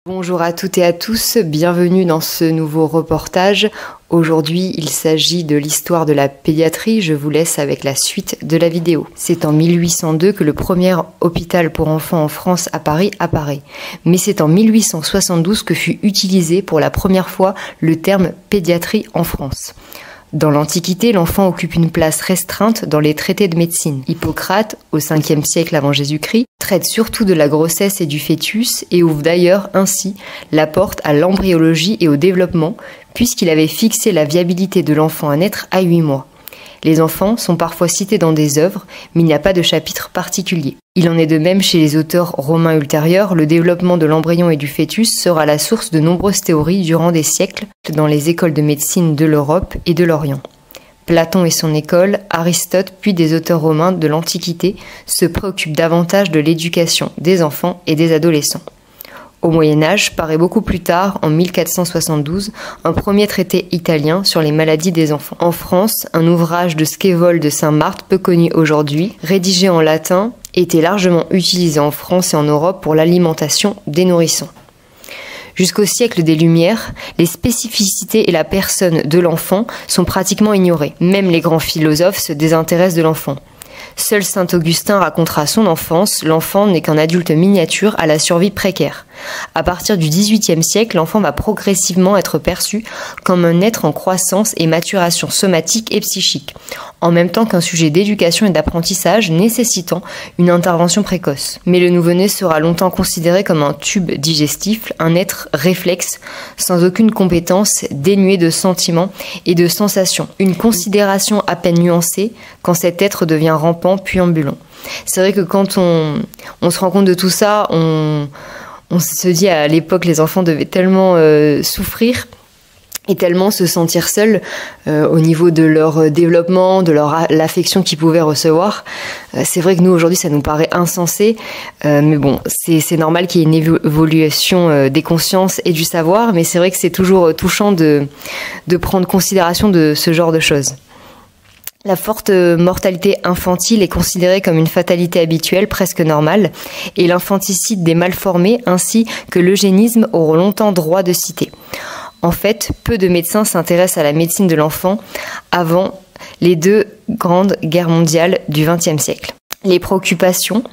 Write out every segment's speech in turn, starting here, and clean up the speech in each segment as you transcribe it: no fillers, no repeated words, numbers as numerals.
Bonjour à toutes et à tous, bienvenue dans ce nouveau reportage. Aujourd'hui, il s'agit de l'histoire de la pédiatrie, je vous laisse avec la suite de la vidéo. C'est en 1802 que le premier hôpital pour enfants en France à Paris apparaît. Mais c'est en 1872 que fut utilisé pour la première fois le terme pédiatrie en France. Dans l'Antiquité, l'enfant occupe une place restreinte dans les traités de médecine. Hippocrate, au 5e siècle avant Jésus-Christ, traite surtout de la grossesse et du fœtus et ouvre d'ailleurs ainsi la porte à l'embryologie et au développement, puisqu'il avait fixé la viabilité de l'enfant à naître à 8 mois. Les enfants sont parfois cités dans des œuvres, mais il n'y a pas de chapitre particulier. Il en est de même chez les auteurs romains ultérieurs, le développement de l'embryon et du fœtus sera la source de nombreuses théories durant des siècles dans les écoles de médecine de l'Europe et de l'Orient. Platon et son école, Aristote puis des auteurs romains de l'Antiquité se préoccupent davantage de l'éducation des enfants et des adolescents. Au Moyen-Âge, paraît beaucoup plus tard, en 1472, un premier traité italien sur les maladies des enfants. En France, un ouvrage de Scevold de Saint-Marthe, peu connu aujourd'hui, rédigé en latin, était largement utilisé en France et en Europe pour l'alimentation des nourrissons. Jusqu'au siècle des Lumières, les spécificités et la personne de l'enfant sont pratiquement ignorées. Même les grands philosophes se désintéressent de l'enfant. Seul saint Augustin racontera son enfance, l'enfant n'est qu'un adulte miniature à la survie précaire. À partir du XVIIIe siècle, l'enfant va progressivement être perçu comme un être en croissance et maturation somatique et psychique, en même temps qu'un sujet d'éducation et d'apprentissage nécessitant une intervention précoce. Mais le nouveau-né sera longtemps considéré comme un tube digestif, un être réflexe, sans aucune compétence, dénué de sentiments et de sensations. Une considération à peine nuancée quand cet être devient rampant puis ambulant. C'est vrai que quand on se rend compte de tout ça, on se dit à l'époque les enfants devaient tellement souffrir et tellement se sentir seuls au niveau de leur développement, de l'affection qu'ils pouvaient recevoir. C'est vrai que nous aujourd'hui ça nous paraît insensé, mais bon c'est normal qu'il y ait une évolution des consciences et du savoir, mais c'est vrai que c'est toujours touchant de prendre considération de ce genre de choses. La forte mortalité infantile est considérée comme une fatalité habituelle, presque normale, et l'infanticide des mal-formés ainsi que l'eugénisme auront longtemps droit de cité. En fait, peu de médecins s'intéressent à la médecine de l'enfant avant les deux grandes guerres mondiales du XXe siècle. Les préoccupations,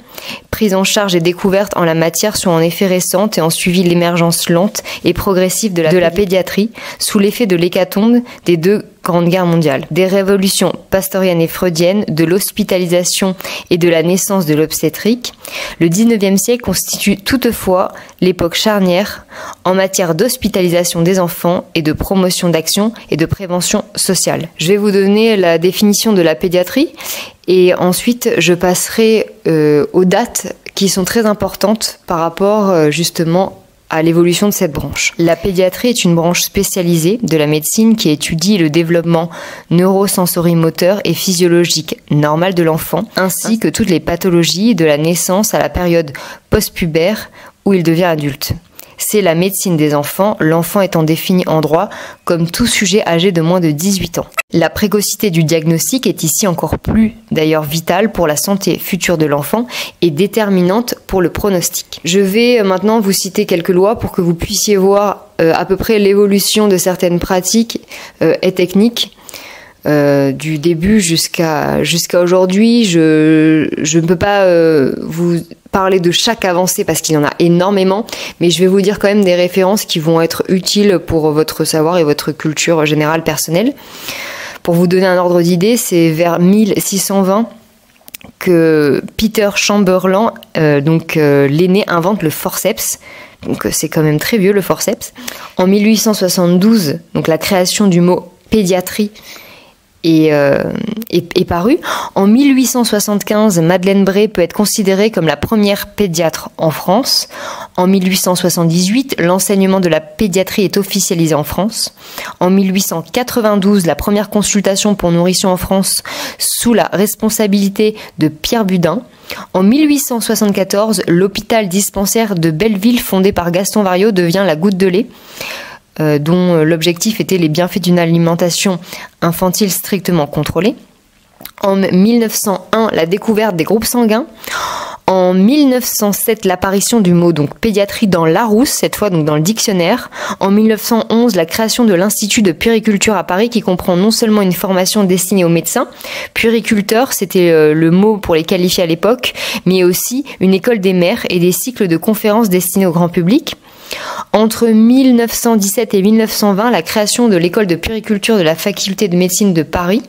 prises en charge et découvertes en la matière sont en effet récentes et ont suivi l'émergence lente et progressive de la pédiatrie sous l'effet de l'hécatombe des deux grandes guerres mondiales. Des révolutions pastoriennes et freudiennes, de l'hospitalisation et de la naissance de l'obstétrique, le XIXe siècle constitue toutefois l'époque charnière en matière d'hospitalisation des enfants et de promotion d'action et de prévention sociale. Je vais vous donner la définition de la pédiatrie et ensuite je passerai aux dates qui sont très importantes par rapport justement à l'évolution de cette branche. La pédiatrie est une branche spécialisée de la médecine qui étudie le développement neurosensori-moteur et physiologique normal de l'enfant, ainsi que toutes les pathologies de la naissance à la période post-pubère où il devient adulte. C'est la médecine des enfants, l'enfant étant défini en droit comme tout sujet âgé de moins de 18 ans. La précocité du diagnostic est ici encore plus d'ailleurs vitale pour la santé future de l'enfant et déterminante pour le pronostic. Je vais maintenant vous citer quelques lois pour que vous puissiez voir à peu près l'évolution de certaines pratiques et techniques du début jusqu'à aujourd'hui. Je ne peux pas vous parler de chaque avancée parce qu'il y en a énormément, mais je vais vous dire quand même des références qui vont être utiles pour votre savoir et votre culture générale personnelle. Pour vous donner un ordre d'idée, c'est vers 1620 que Peter Chamberlain, l'aîné, invente le forceps. Donc c'est quand même très vieux le forceps. En 1872, donc la création du mot pédiatrie est paru. En 1875, Madeleine Bray peut être considérée comme la première pédiatre en France. En 1878, l'enseignement de la pédiatrie est officialisé en France. En 1892, la première consultation pour nourrissons en France sous la responsabilité de Pierre Budin. En 1874, l'hôpital dispensaire de Belleville, fondé par Gaston Variot, devient la Goutte de lait, dont l'objectif était les bienfaits d'une alimentation infantile strictement contrôlée. En 1901, la découverte des groupes sanguins. En 1907, l'apparition du mot donc pédiatrie dans Larousse, cette fois donc dans le dictionnaire. En 1911, la création de l'Institut de puériculture à Paris qui comprend non seulement une formation destinée aux médecins, puériculteurs, c'était le mot pour les qualifier à l'époque, mais aussi une école des mères et des cycles de conférences destinés au grand public. Entre 1917 et 1920, la création de l'école de puériculture de la faculté de médecine de Paris.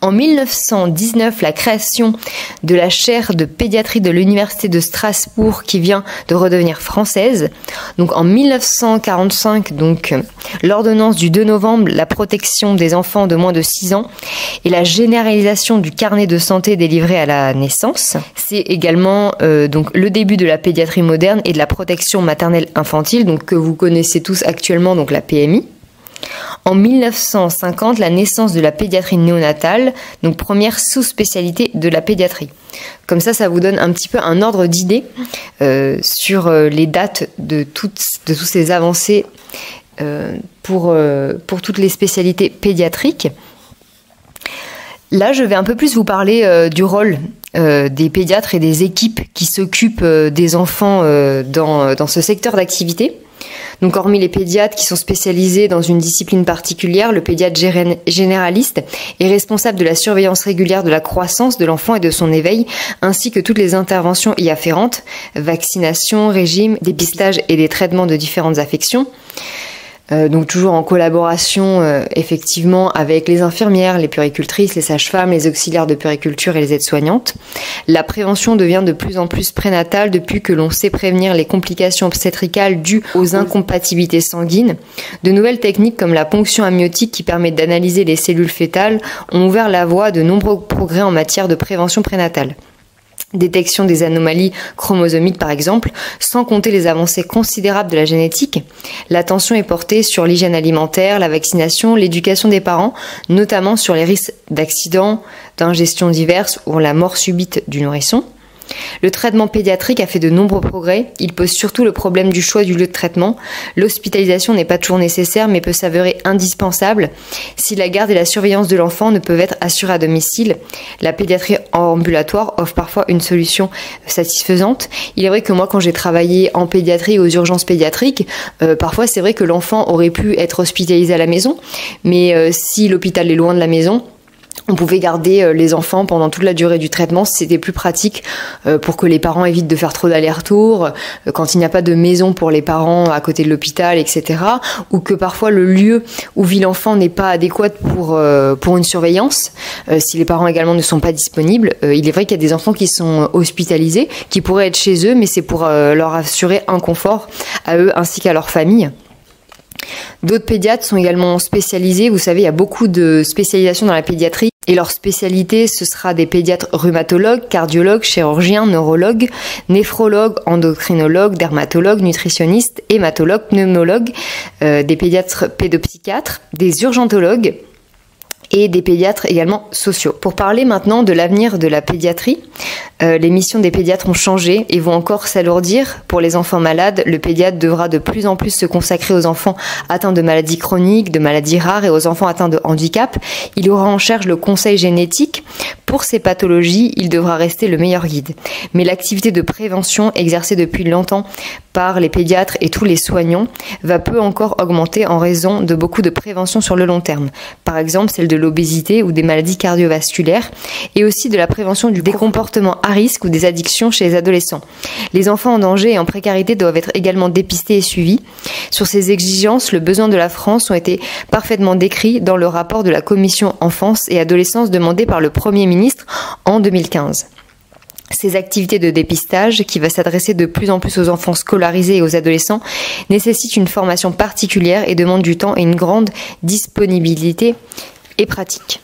En 1919, la création de la chaire de pédiatrie de l'université de Strasbourg qui vient de redevenir française. Donc en 1945, l'ordonnance du 2 novembre, la protection des enfants de moins de 6 ans et la généralisation du carnet de santé délivré à la naissance. C'est également le début de la pédiatrie moderne et de la protection maternelle infantile, que vous connaissez tous actuellement, donc la PMI. En 1950, la naissance de la pédiatrie néonatale, donc première sous-spécialité de la pédiatrie. Comme ça vous donne un petit peu un ordre d'idée sur les dates de toutes ces avancées pour toutes les spécialités pédiatriques. Là, je vais un peu plus vous parler du rôle des pédiatres et des équipes qui s'occupent des enfants dans ce secteur d'activité. Donc, hormis les pédiatres qui sont spécialisés dans une discipline particulière, le pédiatre généraliste est responsable de la surveillance régulière de la croissance de l'enfant et de son éveil, ainsi que toutes les interventions y afférentes, vaccination, régime, dépistage et des traitements de différentes affections. Donc toujours en collaboration effectivement avec les infirmières, les puéricultrices, les sages-femmes, les auxiliaires de puériculture et les aides-soignantes. La prévention devient de plus en plus prénatale depuis que l'on sait prévenir les complications obstétricales dues aux incompatibilités sanguines. De nouvelles techniques comme la ponction amniotique qui permet d'analyser les cellules fœtales ont ouvert la voie à de nombreux progrès en matière de prévention prénatale. Détection des anomalies chromosomiques par exemple, sans compter les avancées considérables de la génétique. L'attention est portée sur l'hygiène alimentaire, la vaccination, l'éducation des parents, notamment sur les risques d'accidents, d'ingestions diverses ou la mort subite du nourrisson. Le traitement pédiatrique a fait de nombreux progrès. Il pose surtout le problème du choix du lieu de traitement. L'hospitalisation n'est pas toujours nécessaire, mais peut s'avérer indispensable si la garde et la surveillance de l'enfant ne peuvent être assurées à domicile. La pédiatrie ambulatoire offre parfois une solution satisfaisante. Il est vrai que moi, quand j'ai travaillé en pédiatrie aux urgences pédiatriques, parfois c'est vrai que l'enfant aurait pu être hospitalisé à la maison, mais si l'hôpital est loin de la maison, on pouvait garder les enfants pendant toute la durée du traitement, c'était plus pratique pour que les parents évitent de faire trop d'allers-retours, quand il n'y a pas de maison pour les parents à côté de l'hôpital, etc. Ou que parfois le lieu où vit l'enfant n'est pas adéquat pour une surveillance, si les parents également ne sont pas disponibles. Il est vrai qu'il y a des enfants qui sont hospitalisés, qui pourraient être chez eux, mais c'est pour leur assurer un confort à eux ainsi qu'à leur famille. D'autres pédiatres sont également spécialisés. Vous savez, il y a beaucoup de spécialisations dans la pédiatrie. Et leur spécialité, ce sera des pédiatres rhumatologues, cardiologues, chirurgiens, neurologues, néphrologues, endocrinologues, dermatologues, nutritionnistes, hématologues, pneumologues, des pédiatres pédopsychiatres, des urgentologues et des pédiatres également sociaux. Pour parler maintenant de l'avenir de la pédiatrie, les missions des pédiatres ont changé et vont encore s'alourdir. Pour les enfants malades, le pédiatre devra de plus en plus se consacrer aux enfants atteints de maladies chroniques, de maladies rares et aux enfants atteints de handicap. Il aura en charge le conseil génétique. Pour ces pathologies, il devra rester le meilleur guide. Mais l'activité de prévention exercée depuis longtemps par les pédiatres et tous les soignants va peu encore augmenter en raison de beaucoup de prévention sur le long terme. Par exemple, celle de l'obésité ou des maladies cardiovasculaires et aussi de la prévention des comportements à risque ou des addictions chez les adolescents. Les enfants en danger et en précarité doivent être également dépistés et suivis. Sur ces exigences, le besoin de la France ont été parfaitement décrits dans le rapport de la Commission Enfance et Adolescence demandé par le Premier ministre en 2015. Ces activités de dépistage, qui va s'adresser de plus en plus aux enfants scolarisés et aux adolescents, nécessitent une formation particulière et demandent du temps et une grande disponibilité et pratique.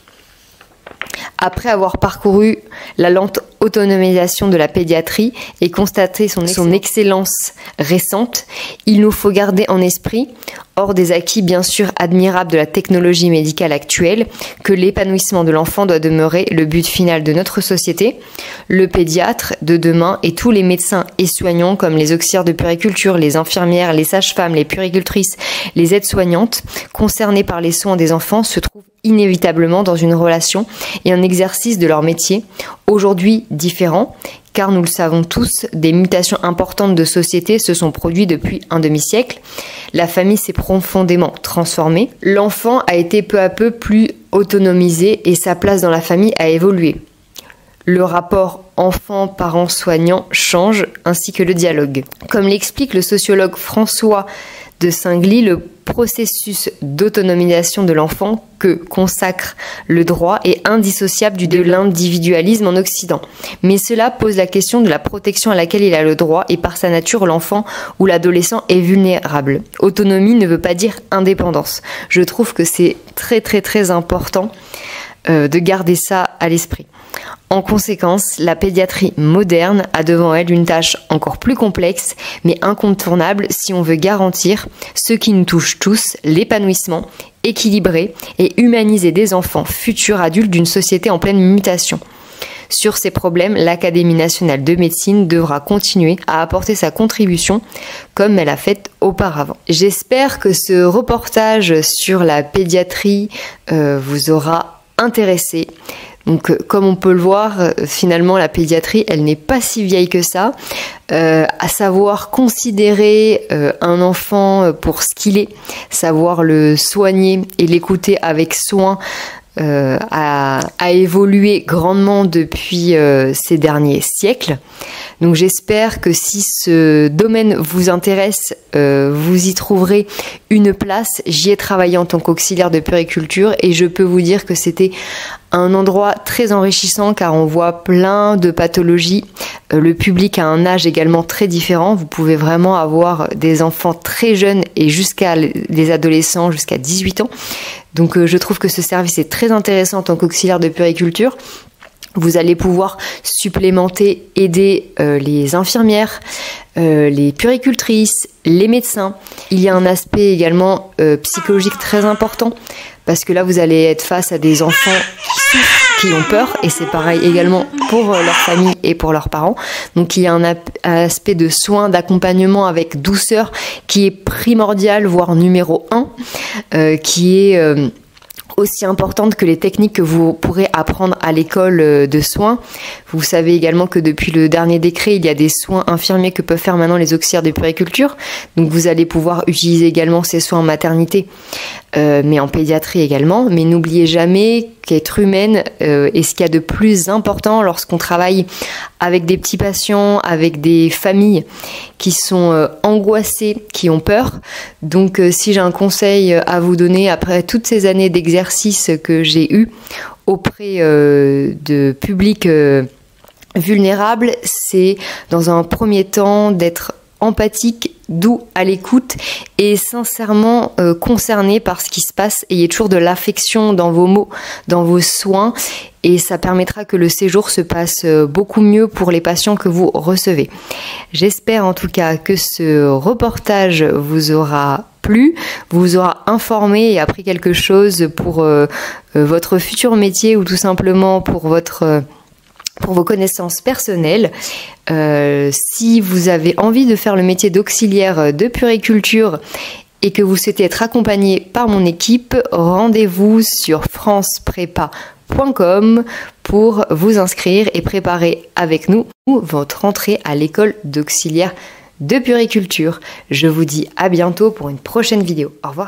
Après avoir parcouru la lente autonomisation de la pédiatrie et constaté son excellence récente, il nous faut garder en esprit, hors des acquis bien sûr admirables de la technologie médicale actuelle, que l'épanouissement de l'enfant doit demeurer le but final de notre société. Le pédiatre de demain et tous les médecins et soignants comme les auxiliaires de puériculture, les infirmières, les sages-femmes, les puéricultrices, les aides-soignantes concernés par les soins des enfants se trouvent inévitablement dans une relation et un exercice de leur métier, aujourd'hui différent, car nous le savons tous, des mutations importantes de société se sont produites depuis un demi-siècle. La famille s'est profondément transformée. L'enfant a été peu à peu plus autonomisé et sa place dans la famille a évolué. Le rapport enfant-parent-soignant change, ainsi que le dialogue. Comme l'explique le sociologue François de Singly, le processus d'autonomisation de l'enfant que consacre le droit est indissociable de l'individualisme en Occident. Mais cela pose la question de la protection à laquelle il a le droit et par sa nature, l'enfant ou l'adolescent est vulnérable. Autonomie ne veut pas dire indépendance. Je trouve que c'est très important de garder ça à l'esprit. En conséquence, la pédiatrie moderne a devant elle une tâche encore plus complexe, mais incontournable si on veut garantir ce qui nous touche tous, l'épanouissement équilibré et humanisé des enfants futurs adultes d'une société en pleine mutation. Sur ces problèmes, l'Académie nationale de médecine devra continuer à apporter sa contribution comme elle a fait auparavant. J'espère que ce reportage sur la pédiatrie vous aura intéressé. Donc, comme on peut le voir, finalement, la pédiatrie, elle n'est pas si vieille que ça. À savoir considérer un enfant pour ce qu'il est, savoir le soigner et l'écouter avec soin, a évolué grandement depuis ces derniers siècles. Donc j'espère que si ce domaine vous intéresse, vous y trouverez une place. J'y ai travaillé en tant qu'auxiliaire de puériculture et je peux vous dire que c'était un endroit très enrichissant car on voit plein de pathologies. Le public a un âge également très différent. Vous pouvez vraiment avoir des enfants très jeunes et jusqu'à des adolescents jusqu'à 18 ans. Donc je trouve que ce service est très intéressant en tant qu'auxiliaire de puériculture. Vous allez pouvoir supplémenter, aider les infirmières, les puéricultrices, les médecins. Il y a un aspect également psychologique très important parce que là vous allez être face à des enfants qui souffrent, qui ont peur et c'est pareil également pour leur famille et pour leurs parents. Donc il y a un aspect de soins, d'accompagnement avec douceur qui est primordial, voire numéro 1, qui est aussi importante que les techniques que vous pourrez apprendre à l'école de soins. Vous savez également que depuis le dernier décret, il y a des soins infirmiers que peuvent faire maintenant les auxiliaires de puériculture. Donc vous allez pouvoir utiliser également ces soins en maternité, mais en pédiatrie également. Mais n'oubliez jamais qu'être humaine est ce qu'il y a de plus important lorsqu'on travaille avec des petits patients, avec des familles qui sont angoissées, qui ont peur. Donc si j'ai un conseil à vous donner après toutes ces années d'exercice que j'ai eu auprès de publics vulnérables, c'est dans un premier temps d'être empathique, doux, à l'écoute et sincèrement concerné par ce qui se passe. Ayez toujours de l'affection dans vos mots, dans vos soins et ça permettra que le séjour se passe beaucoup mieux pour les patients que vous recevez. J'espère en tout cas que ce reportage vous aura plu, vous aura informé et appris quelque chose pour votre futur métier ou tout simplement pour vos connaissances personnelles. Si vous avez envie de faire le métier d'auxiliaire de puériculture et que vous souhaitez être accompagné par mon équipe, rendez-vous sur franceprepa.com pour vous inscrire et préparer avec nous votre entrée à l'école d'auxiliaire de puériculture. Je vous dis à bientôt pour une prochaine vidéo. Au revoir.